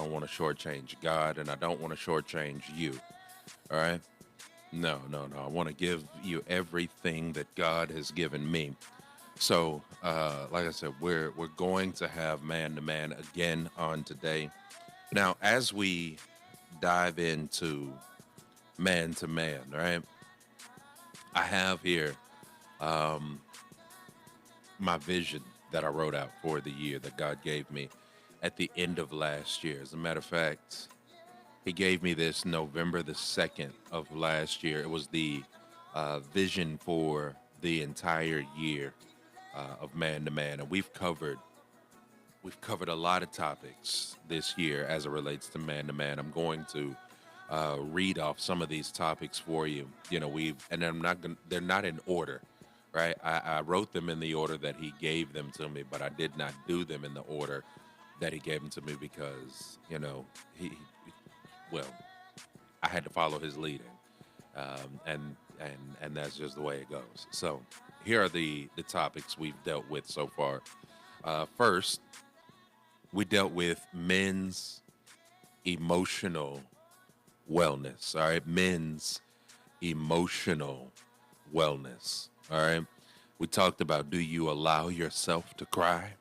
don't want to shortchange God, and I don't want to shortchange you. All right? No, no, no. I want to give you everything that God has given me. So, like I said, we're going to have man to man again on today. Now, as we dive into man to man, right? I have here um, my vision that I wrote out for the year that God gave me at the end of last year. As a matter of fact, He gave me this November the 2nd of last year. It was the vision for the entire year of man to man, and we've covered a lot of topics this year as it relates to man to man. I'm going to read off some of these topics for you. You know, and I'm not going. They're not in order, right? I wrote them in the order that he gave them to me, but I did not do them in the order that he gave them to me because well, I had to follow his leading, and that's just the way it goes. So here are the topics we've dealt with so far. First, we dealt with men's emotional wellness. All right, men's emotional wellness. All right, we talked about, do you allow yourself to cry?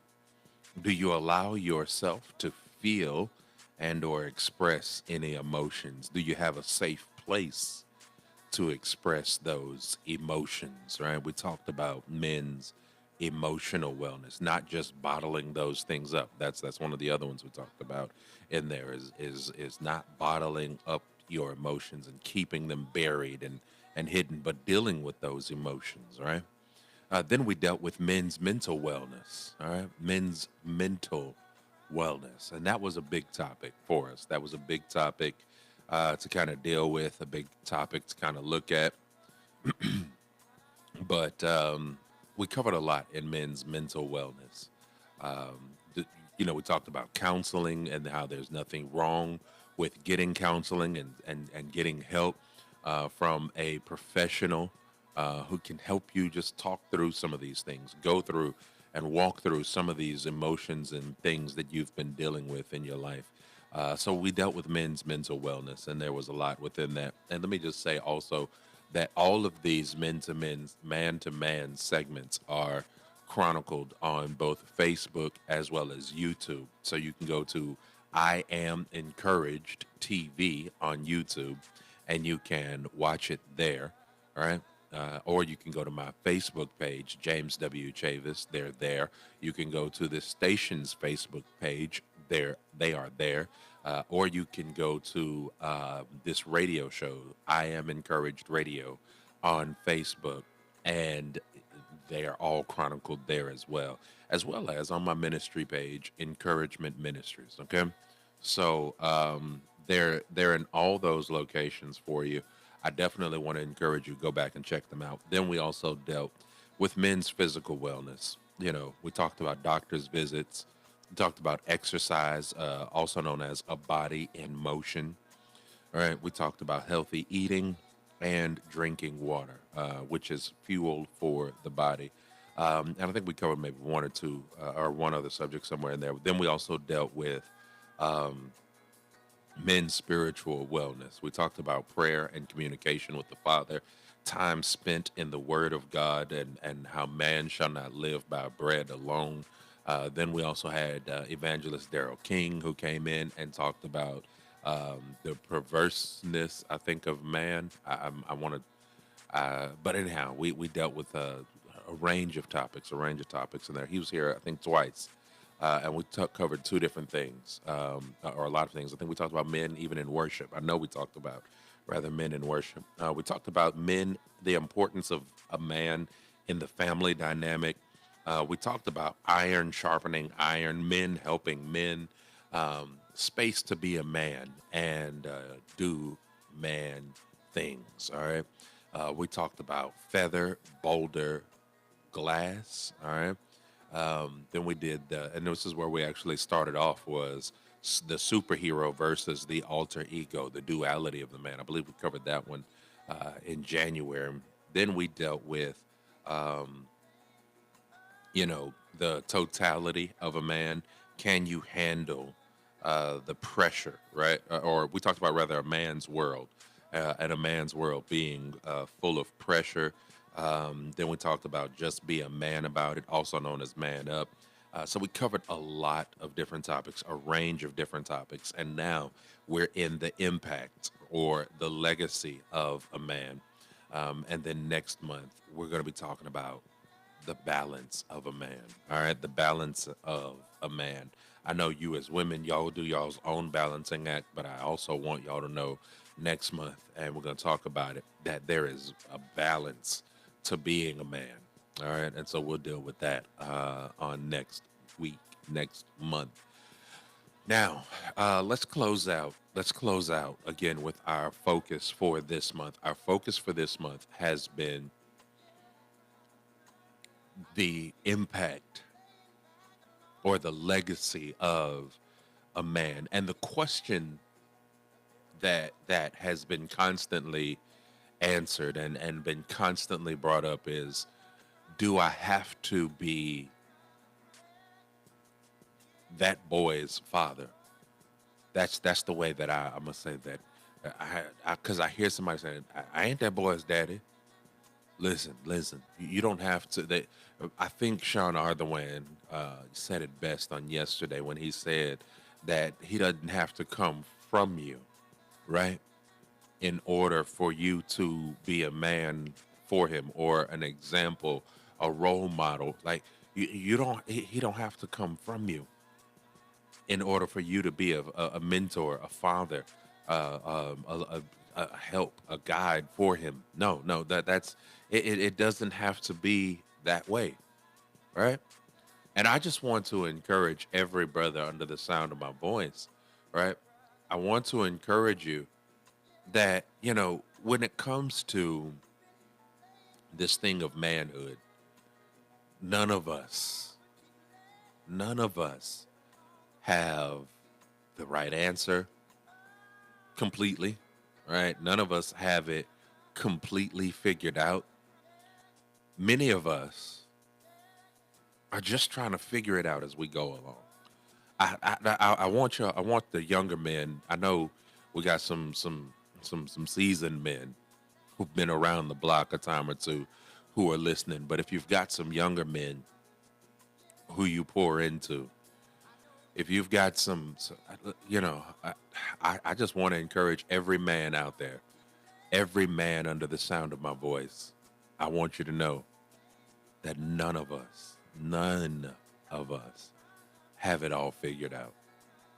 Do you allow yourself to feel and or express any emotions? Do you have a safe place to express those emotions, right? We talked about men's emotional wellness, not just bottling those things up. That's one of the other ones we talked about in there is not bottling up your emotions and keeping them buried and hidden, but dealing with those emotions, right? Then we dealt with men's mental wellness, all right? Men's mental wellness. And that was a big topic for us. That was a big topic to kind of deal with, a big topic to kind of look at. But we covered a lot in men's mental wellness. We talked about counseling and how there's nothing wrong with getting counseling and getting help from a professional who can help you just talk through some of these things, go through and walk through some of these emotions and things that you've been dealing with in your life. So we dealt with men's mental wellness, and there was a lot within that. And let me just say also that all of these men to men, man to man segments are chronicled on both Facebook as well as YouTube. So you can go to I Am Encouraged TV on YouTube, and you can watch it there. All right. Or you can go to my Facebook page, James W. Chavis. They're there. You can go to the station's Facebook page. They are there. Or you can go to this radio show, I Am Encouraged Radio, on Facebook, and they are all chronicled there as well as on my ministry page, Encouragement Ministries. Okay, so they're in all those locations for you. I definitely want to encourage you, go back and check them out. Then we also dealt with men's physical wellness. You know, we talked about doctor's visits. We talked about exercise, also known as a body in motion. All right. We talked about healthy eating and drinking water, which is fuel for the body. And I think we covered maybe one or two or one other subject somewhere in there. Then we also dealt with um, men's spiritual wellness. We talked about prayer and communication with the Father, time spent in the Word of God, and how man shall not live by bread alone. Then we also had evangelist Daryl King, who came in and talked about the perverseness, I think, of man. I want to, but anyhow, we dealt with a a range of topics in there. He was here, I think, twice, and we covered two different things, or a lot of things. I think we talked about men even in worship. I know we talked about rather men in worship. We talked about men, the importance of a man in the family dynamic. We talked about iron sharpening iron, men helping men, space to be a man and do man things. All right. We talked about feather, boulder, glass. All right. Then we did, and this is where we actually started off, was the superhero versus the alter ego, the duality of the man. I believe we covered that one in January. Then we dealt with, um, the totality of a man. Can you handle the pressure, right? Or we talked about rather a man's world, and a man's world being full of pressure. Then we talked about just be a man about it, also known as man up. So we covered a lot of different topics, a range of different topics, and now we're in the impact or the legacy of a man. And then next month we're going to be talking about the balance of a man. All right, the balance of a man. I know you as women, y'all do y'all's own balancing act, but I also want y'all to know next month, and we're going to talk about it, that there is a balance to being a man. All right, and so we'll deal with that on next week, next month. Now, let's close out. Let's close out again with our focus for this month. Our focus for this month has been the impact or the legacy of a man. And the question that has been constantly answered and been constantly brought up is, do I have to be that boy's father? That's the way that I must say that. Because I hear somebody saying, I ain't that boy's daddy. Listen. You don't have to. I think Sean Arthurwan said it best on yesterday when he said that he doesn't have to come from you, right? In order for you to be a man for him or an example, a role model. Like you don't. He don't have to come from you in order for you to be a mentor, a father, a help, a guide for him. No, that's it doesn't have to be that way, right? And I just want to encourage every brother under the sound of my voice, right? I want to encourage you that, when it comes to this thing of manhood, none of us, none of us have the right answer completely, right? None of us have it completely figured out. Many of us are just trying to figure it out as we go along. I want you. I want the younger men. I know we got some seasoned men who've been around the block a time or two who are listening. But if you've got some younger men who you pour into, if you've got I just want to encourage every man out there, every man under the sound of my voice. I want you to know that none of us have it all figured out.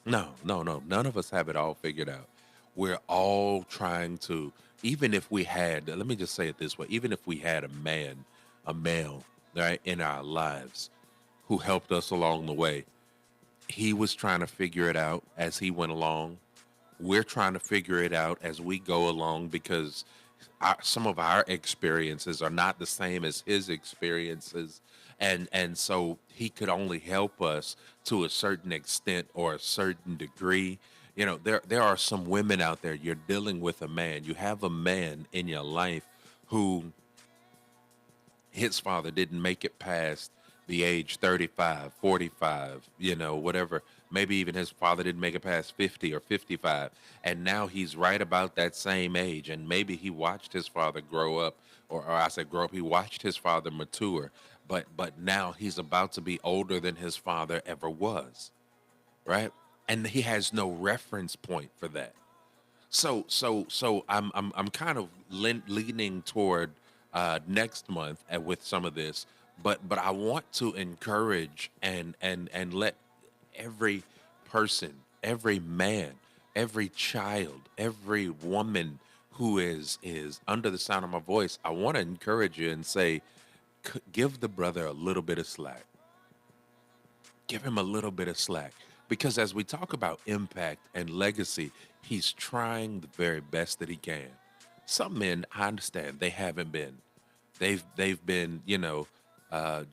No. None of us have it all figured out. We're all trying to, even if we had, let me just say it this way, even if we had a male, right, in our lives who helped us along the way, he was trying to figure it out as he went along. We're trying to figure it out as we go along because some of our experiences are not the same as his experiences, and so he could only help us to a certain extent or a certain degree. There are some women out there. You're dealing with a man. You have a man in your life who his father didn't make it past the age 35, 45, whatever. Maybe even his father didn't make it past 50 or 55. And now he's right about that same age. And maybe he watched his father grow up, or I said grow up, he watched his father mature. But now he's about to be older than his father ever was, right? And he has no reference point for that. So I'm kind of leaning toward next month with some of this, but I want to encourage and let every person, every man, every child, every woman who is under the sound of my voice, I want to encourage you and say, give the brother a little bit of slack. Give him a little bit of slack. Because as we talk about impact and legacy, he's trying the very best that he can. Some men, I understand, they haven't been. They've been,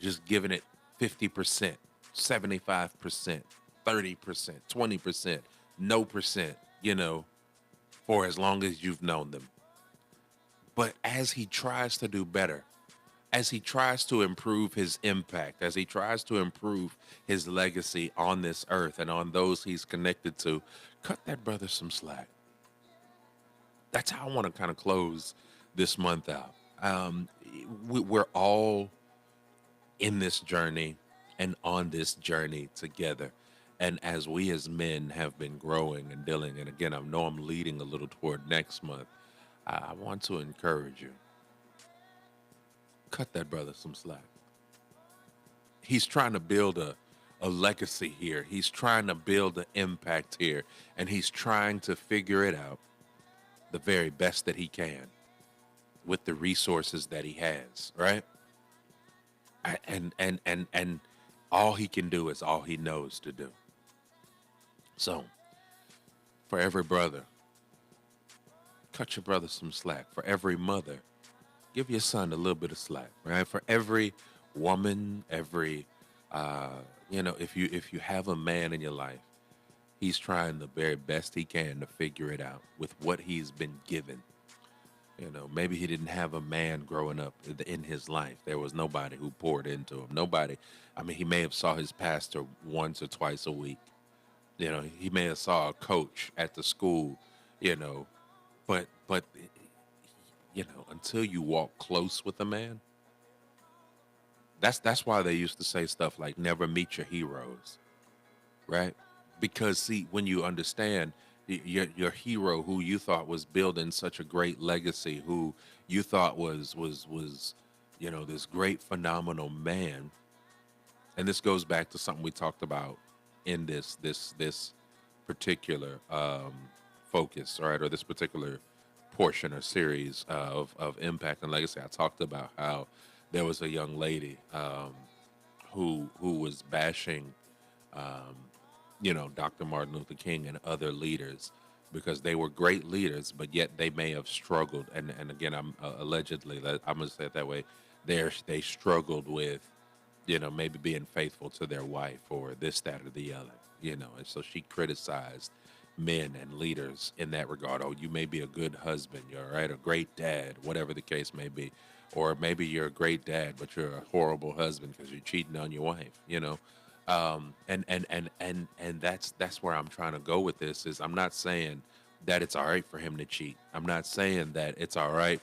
just giving it 50%, 75%, 30%, 20%, no percent, for as long as you've known them. But as he tries to do better, as he tries to improve his impact, as he tries to improve his legacy on this earth and on those he's connected to, cut that brother some slack. That's how I want to kind of close this month out. Um, we're all in this journey and on this journey together. And as we as men have been growing and dealing, and again, I know I'm leading a little toward next month, I want to encourage you, cut that brother some slack. He's trying to build a legacy here. He's trying to build an impact here. And he's trying to figure it out the very best that he can with the resources that he has, right? And all he can do is all he knows to do. So, for every brother, cut your brother some slack. For every mother, give your son a little bit of slack, right? For every woman, every if you have a man in your life, he's trying the very best he can to figure it out with what he's been given. Maybe he didn't have a man growing up in his life. There was nobody who poured into him. Nobody. I mean, he may have saw his pastor once or twice a week. He may have saw a coach at the school. But until you walk close with a man, that's why they used to say stuff like never meet your heroes, right? Because see, when you understand your hero who you thought was building such a great legacy, who you thought was this great phenomenal man, and this goes back to something we talked about in this particular focus, right, or this particular portion or series of impact and legacy. I talked about how there was a young lady who was bashing Dr. Martin Luther King and other leaders because they were great leaders, but yet they may have struggled. And again, I'm allegedly, I'm gonna say it that way. They struggled with, maybe being faithful to their wife or this, that, or the other. And so she criticized men and leaders in that regard. Oh, you may be a good husband, you're right, a great dad, whatever the case may be, or maybe you're a great dad, but you're a horrible husband because you're cheating on your wife. And that's where I'm trying to go with this. Is I'm not saying that it's all right for him to cheat. I'm not saying that it's all right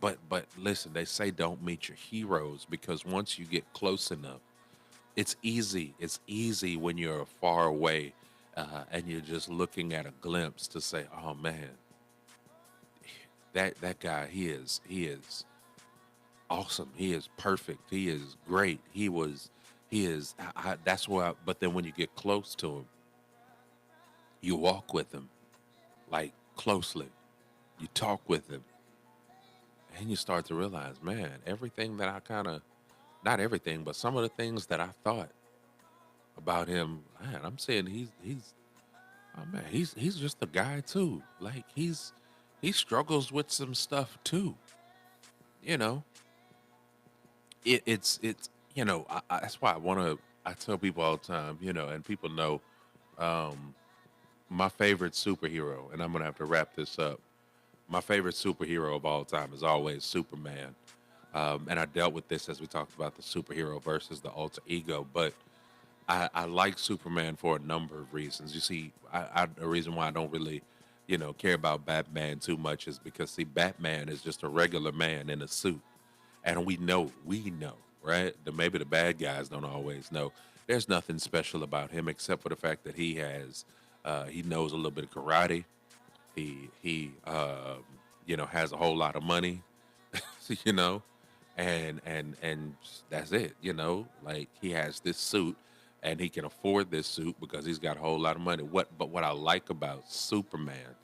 but listen, they say don't meet your heroes, because once you get close enough, it's easy. It's easy when you're far away and you're just looking at a glimpse to say, oh man, that guy, he is awesome. He is perfect. He is great. He is. That's why. But then when you get close to him, you walk with him like closely. You talk with him, and you start to realize, man, everything that I kind of, not everything, but some of the things that I thought about him, man, I'm saying he's oh man, he's just a guy too. Like he struggles with some stuff too. You know, it's that's why I tell people all the time, and people know um, my favorite superhero, and I'm gonna have to wrap this up. My favorite superhero of all time is always Superman. And I dealt with this as we talked about the superhero versus the alter ego, but I like Superman for a number of reasons. You see, the reason why I don't really, care about Batman too much is because, see, Batman is just a regular man in a suit, and we know, right? Maybe the bad guys don't always know. There's nothing special about him except for the fact that he knows a little bit of karate. He has a whole lot of money, you know, and that's it. Like he has this suit, and he can afford this suit because he's got a whole lot of money. What I like about Superman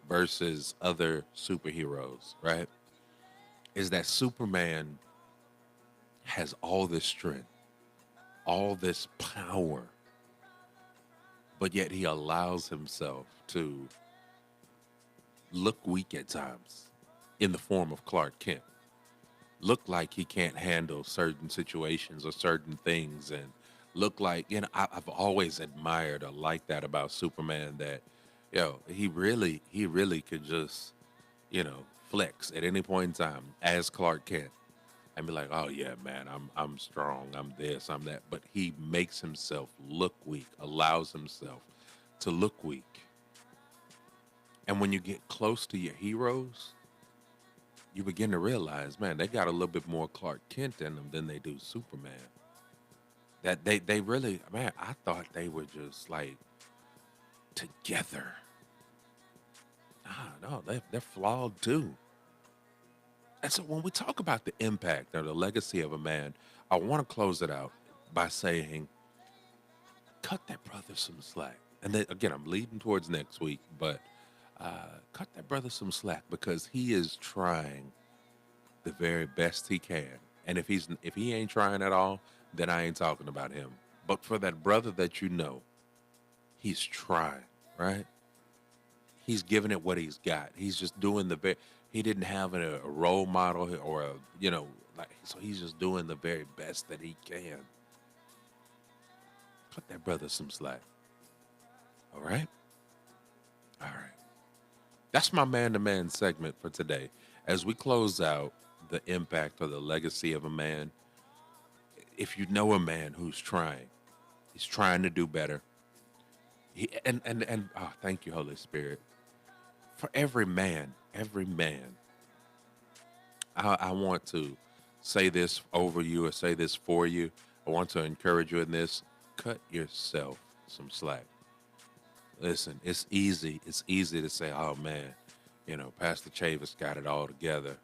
versus other superheroes, right, is that Superman has all this strength, all this power, but yet he allows himself to look weak at times in the form of Clark Kent. Look like he can't handle certain situations or certain things, and look like, I've always admired or liked that about Superman, that he really could just flex at any point in time as Clark Kent, and be like, "Oh yeah, man, I'm strong. I'm this. I'm that." But he makes himself look weak, allows himself to look weak. And when you get close to your heroes, you begin to realize, man, they got a little bit more Clark Kent in them than they do Superman. That they really, man, I thought they were just like together. Ah, no, they're flawed too. And so when we talk about the impact or the legacy of a man, I want to close it out by saying, cut that brother some slack. And then again, I'm leading towards next week, but cut that brother some slack because he is trying the very best he can. And if he ain't trying at all, then I ain't talking about him. But for that brother that you know, he's trying, right? He's giving it what he's got. He's just doing the very. He didn't have a role model or a like so. He's just doing the very best that he can. Cut that brother some slack. All right, all right. That's my man-to-man segment for today. As we close out the impact or the legacy of a man, if you know a man who's trying, he's trying to do better. And oh, thank you, Holy Spirit, for every man. I want to say this over you or say this for you. I want to encourage you in this. Cut yourself some slack. Listen, it's easy. It's easy to say, oh man, Pastor Chavis got it all together.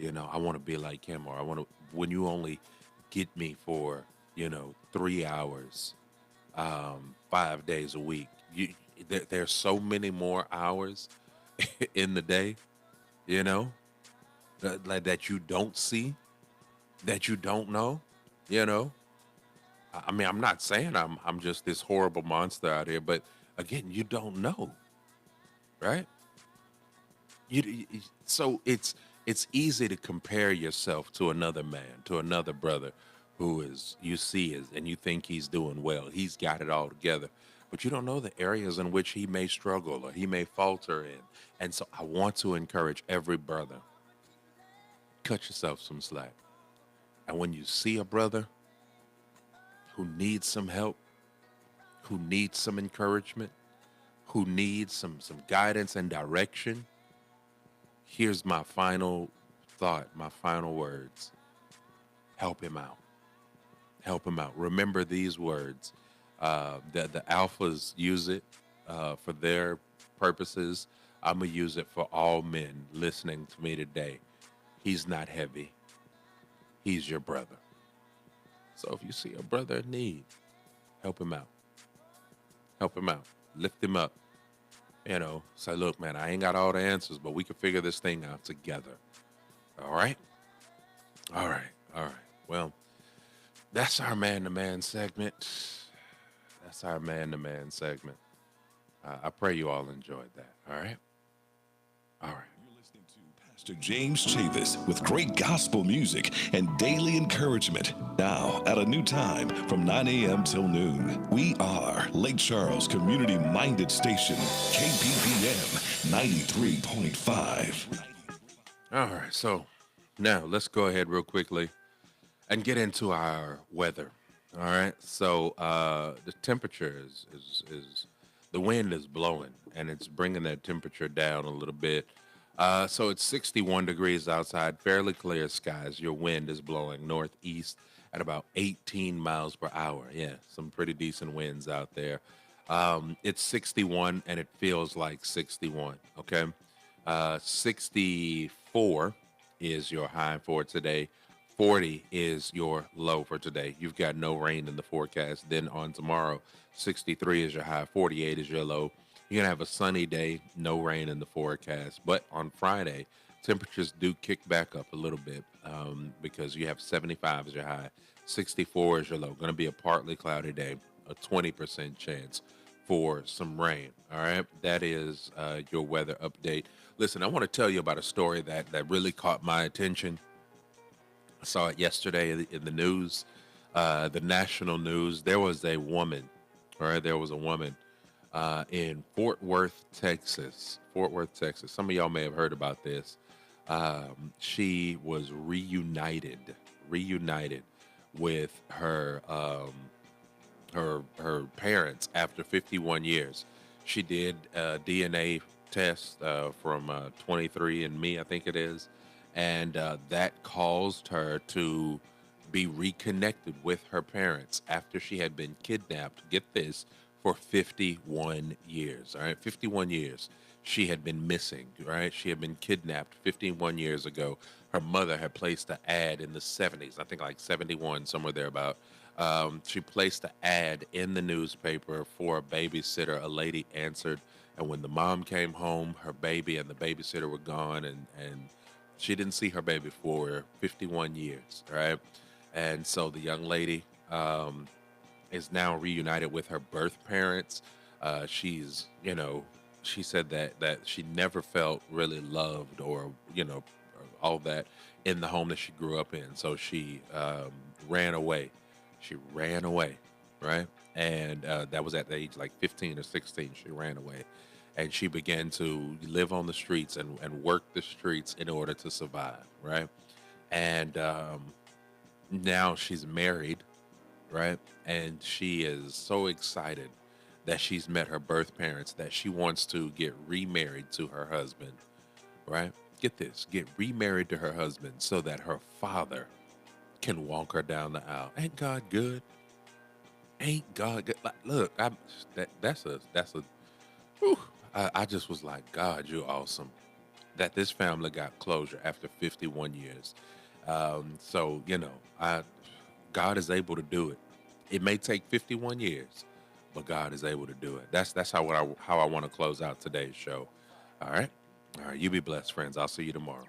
I want to be like him, or I want to, when you only get me for, 3 hours, 5 days a week, there's so many more hours in the day, you know, like that you don't see, that you don't know, you know. I mean, I'm not saying I'm just this horrible monster out here, but again, you don't know, right? So it's easy to compare yourself to another man, to another brother who is you see is and you think he's doing well. He's got it all together. But you don't know the areas in which he may struggle or he may falter in. And so I want to encourage every brother, cut yourself some slack. And when you see a brother who needs some help, who needs some encouragement, who needs some guidance and direction, here's my final thought, my final words. Help him out. Help him out. Remember these words. The alphas use it for their purposes. I'm going to use it for all men listening to me today. He's not heavy. He's your brother. So if you see a brother in need, help him out. Help him out. Lift him up. Say, look, man, I ain't got all the answers, but we can figure this thing out together. All right? All right. All right. Well, that's our man to man segment. That's our man to man segment. I pray you all enjoyed that. All right? All right. You're listening to Pastor James Chavis with great gospel music and daily encouragement. Now, at a new time from 9 a.m. till noon, we are Lake Charles Community Minded Station, KPPM 93.5. All right. So now let's go ahead real quickly and get into our weather. All right. So the temperature is the wind is blowing and it's bringing that temperature down a little bit. So it's 61 degrees outside, fairly clear skies. Your wind is blowing northeast at about 18 miles per hour. Yeah, some pretty decent winds out there. It's 61 and it feels like 61. Okay. 64 is your high for today. 40 is your low for today. You've got no rain in the forecast. Then on tomorrow, 63 is your high, 48 is your low. You're going to have a sunny day, no rain in the forecast. But on Friday, temperatures do kick back up a little bit because you have 75 as your high, 64 is your low. Going to be a partly cloudy day, a 20% chance for some rain. All right. That is your weather update. Listen, I want to tell you about a story that really caught my attention. I saw it yesterday in the news, the national news. There was a woman, all right, there was a woman in Fort Worth, Texas. Fort Worth, Texas. Some of y'all may have heard about this. She was reunited. reunited with her parents after 51 years. She did a DNA test from 23andMe, I think it is, and that caused her to be reconnected with her parents after she had been kidnapped. Get this, for 51 years. All right, 51 years. She had been missing, right? She had been kidnapped 51 years ago. Her mother had placed an ad in the 70s, I think like 71, somewhere thereabout. She placed an ad in the newspaper for a babysitter. A lady answered, and when the mom came home, her baby and the babysitter were gone, and she didn't see her baby for 51 years, right? And so the young lady is now reunited with her birth parents. She's, she said that she never felt really loved or, all that in the home that she grew up in. So she ran away. She ran away, right? And that was at the age like 15 or 16. She ran away. And she began to live on the streets and work the streets in order to survive, right? And now she's married, right? And she is so excited that she's met her birth parents that she wants to get remarried to her husband, right? Get this, get remarried to her husband so that her father can walk her down the aisle. Ain't God good? Ain't God good? Like, look, that's a whew, I just was like, God, you're awesome. That this family got closure after 51 years. So God is able to do it. It may take 51 years, but God is able to do it. That's how I want to close out today's show. All right. All right, you be blessed, friends. I'll see you tomorrow.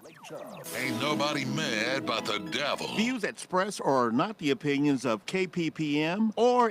Ain't nobody mad but the devil. Views expressed are not the opinions of KPPM or